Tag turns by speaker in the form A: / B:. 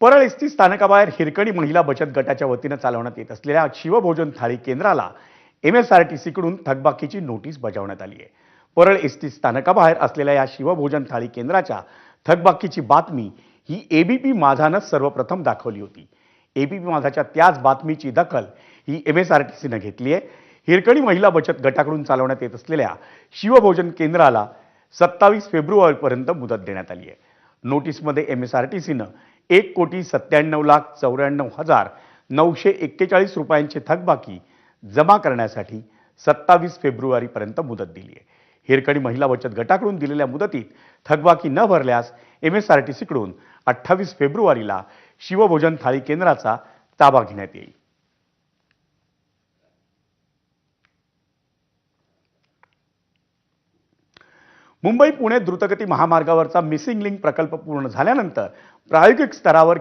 A: Parel ST स्थानकाबाहेर हिरकणी महिला बचत गटाच्या वतीनं चालवण्यात येत असलेल्या शिवभोजन थाळी केंद्राला MSRTCकडून थकबाकीची नोटीस बजावण्यात आली आहे। परळ एसटी स्थानकाबाहेर असलेल्या या शिवभोजन थाळी केंद्राच्या थकबाकीची बातमी ही ABP माझानं सर्वप्रथम दाखवली होती। ABP माझाच्या त्याच बातमीची दखल ही MSRTCनं घेतली आहे। हिरकणी महिला बचत गटाकडून चालवण्यात येत असलेल्या शिवभोजन केंद्राला 27 फेब्रुवारीपर्यंत मुदत देण्यात आली आहे। नोटीसमध्ये MSRTCनं 1,97,94,941 रुपयांचे थकबाकी जमा करण्यासाठी 27 फेब्रुवारीपर्यंत मुदत दिली आहे। हिरकणी महिला बचत गटाकडून दिलेल्या मुदतीत थकबाकी न भरल्यास MSRTCकडून 28 फेब्रुवारीला शिवभोजन थाळी केंद्राचा ताबा घेण्यात येईल। मुंबई पुणे द्रुतगती महामार्गावरचा मिसिंग लिंक प्रकल्प पूर्ण झाल्यानंतर प्रायोगिक स्तरावर